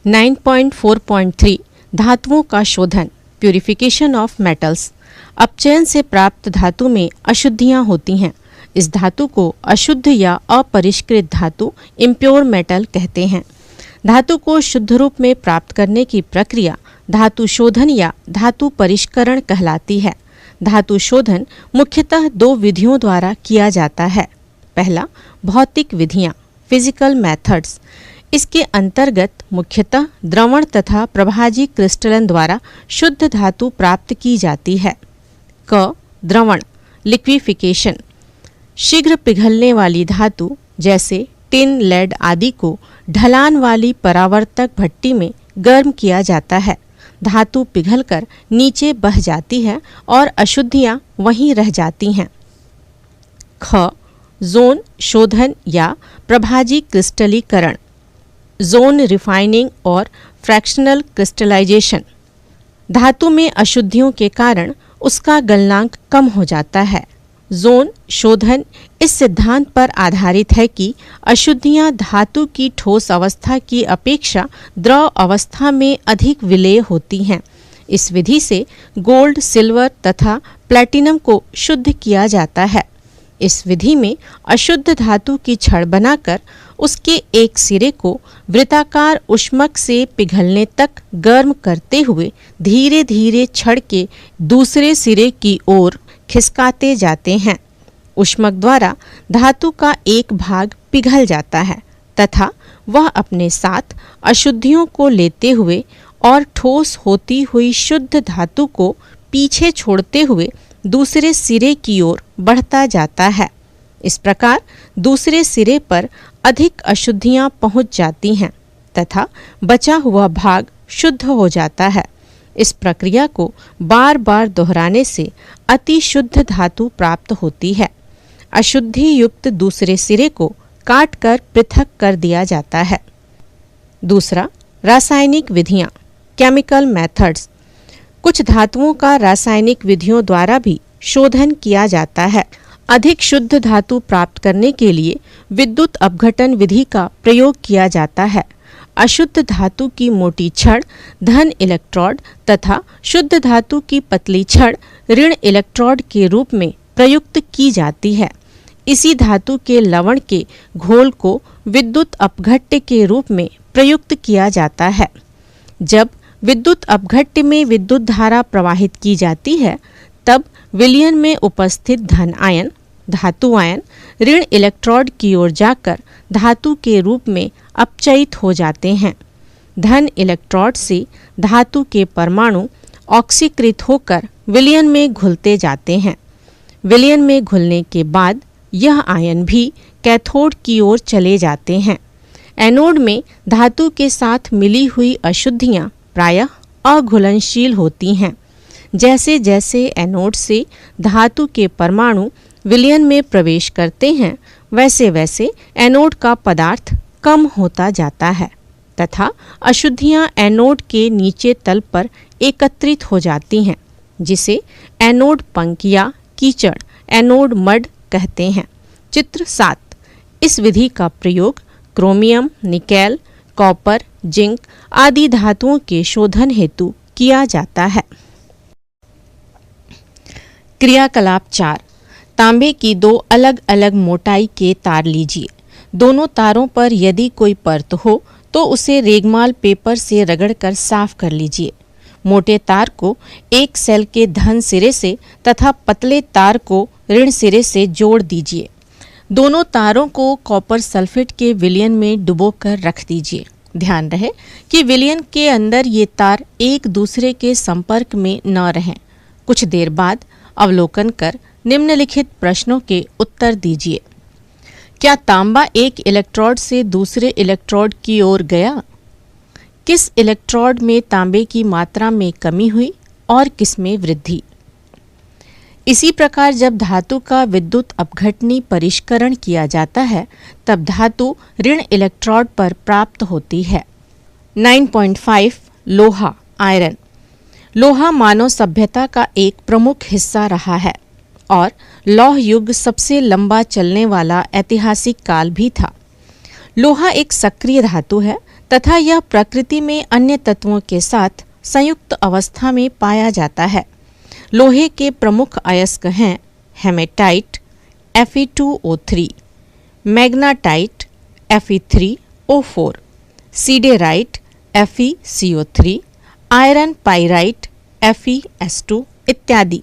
9.4.3 धातुओं का शोधन, प्यूरिफिकेशन ऑफ मेटल्स। अपचयन से प्राप्त धातु में अशुद्धियां होती हैं। इस धातु को अशुद्ध या अपरिष्कृत धातु, इम्प्योर मेटल कहते हैं। धातु को शुद्ध रूप में प्राप्त करने की प्रक्रिया धातु शोधन या धातु परिष्करण कहलाती है। धातु शोधन मुख्यतः दो विधियों द्वारा किया जाता है। पहला, भौतिक विधियां, फिजिकल मेथड्स। इसके अंतर्गत मुख्यतः द्रवण तथा प्रभाजी क्रिस्टलन द्वारा शुद्ध धातु प्राप्त की जाती है। क, द्रवण, लिक्विफिकेशन। शीघ्र पिघलने वाली धातु जैसे टिन, लेड आदि को ढलान वाली परावर्तक भट्टी में गर्म किया जाता है। धातु पिघलकर नीचे बह जाती है और अशुद्धियां वहीं रह जाती हैं। ख, जोन शोधन या प्रभाजी क्रिस्टलीकरण, जोन रिफाइनिंग और फ्रैक्शनल क्रिस्टलाइजेशन। धातु में अशुद्धियों के कारण उसका गलनांक कम हो जाता है। जोन शोधन इस सिद्धांत पर आधारित है कि अशुद्धियां धातु की ठोस अवस्था की अपेक्षा द्रव अवस्था में अधिक विलेय होती हैं। इस विधि से गोल्ड, सिल्वर तथा प्लैटिनम को शुद्ध किया जाता है। इस विधि में अशुद्ध धातु की छड़ बनाकर उसके एक सिरे को वृत्ताकार ऊष्मक से पिघलने तक गर्म करते हुए धीरे धीरे छड़ के दूसरे सिरे की ओर खिसकाते जाते हैं। ऊष्मक द्वारा धातु का एक भाग पिघल जाता है तथा वह अपने साथ अशुद्धियों को लेते हुए और ठोस होती हुई शुद्ध धातु को पीछे छोड़ते हुए दूसरे सिरे की ओर बढ़ता जाता है। इस प्रकार दूसरे सिरे पर अधिक अशुद्धियां पहुंच जाती हैं तथा बचा हुआ भाग शुद्ध हो जाता है। इस प्रक्रिया को बार बार दोहराने से अति शुद्ध धातु प्राप्त होती है। अशुद्धि युक्त दूसरे सिरे को काट कर पृथक कर दिया जाता है। दूसरा, रासायनिक विधियां, केमिकल मेथड्स। कुछ धातुओं का रासायनिक विधियों द्वारा भी शोधन किया जाता है। अधिक शुद्ध धातु प्राप्त करने के लिए विद्युत अपघटन विधि का प्रयोग किया जाता है। अशुद्ध धातु की मोटी छड़ धन इलेक्ट्रोड तथा शुद्ध धातु की पतली छड़ ऋण इलेक्ट्रोड के रूप में प्रयुक्त की जाती है। इसी धातु के लवण के घोल को विद्युत अपघट्य के रूप में प्रयुक्त किया जाता है। जब विद्युत अपघट्य में विद्युत धारा प्रवाहित की जाती है तब विलयन में उपस्थित धन आयन, धातु आयन ऋण इलेक्ट्रोड की ओर जाकर धातु के रूप में अपचयित हो जाते हैं। धन इलेक्ट्रोड से धातु के परमाणु ऑक्सीकृत होकर विलयन में घुलते जाते हैं। विलयन में घुलने के बाद यह आयन भी कैथोड की ओर चले जाते हैं। एनोड में धातु के साथ मिली हुई अशुद्धियां प्रायः अघुलनशील होती हैं। जैसे जैसे एनोड से धातु के परमाणु विलयन में प्रवेश करते हैं वैसे वैसे एनोड का पदार्थ कम होता जाता है तथा अशुद्धियां एनोड के नीचे तल पर एकत्रित हो जाती हैं, जिसे एनोड पंक या कीचड़, एनोड मड कहते हैं। चित्र 7। इस विधि का प्रयोग क्रोमियम, निकेल, कॉपर, जिंक आदि धातुओं के शोधन हेतु किया जाता है। क्रियाकलाप 4। तांबे की दो अलग अलग मोटाई के तार लीजिए। दोनों तारों पर यदि कोई परत हो तो उसे रेगमाल पेपर से रगड़कर साफ कर लीजिए। मोटे तार को एक सेल के धन सिरे से तथा पतले तार को ऋण सिरे से जोड़ दीजिए। दोनों तारों को कॉपर सल्फेट के विलयन में डुबोकर रख दीजिए। ध्यान रहे कि विलयन के अंदर ये तार एक दूसरे के संपर्क में न रहें। कुछ देर बाद अवलोकन कर निम्नलिखित प्रश्नों के उत्तर दीजिए। क्या तांबा एक इलेक्ट्रोड से दूसरे इलेक्ट्रोड की ओर गया? किस इलेक्ट्रोड में तांबे की मात्रा में कमी हुई और किसमें वृद्धि? इसी प्रकार जब धातु का विद्युत अपघटनी परिष्करण किया जाता है तब धातु ऋण इलेक्ट्रोड पर प्राप्त होती है। 9.5 लोहा, आयरन। लोहा मानव सभ्यता का एक प्रमुख हिस्सा रहा है और लौह युग सबसे लंबा चलने वाला ऐतिहासिक काल भी था। लोहा एक सक्रिय धातु है तथा यह प्रकृति में अन्य तत्वों के साथ संयुक्त अवस्था में पाया जाता है। लोहे के प्रमुख अयस्क हैं haematite Fe2O3, magnetite Fe3O4, siderite FeCO3, iron pyrite FeS2 इत्यादि।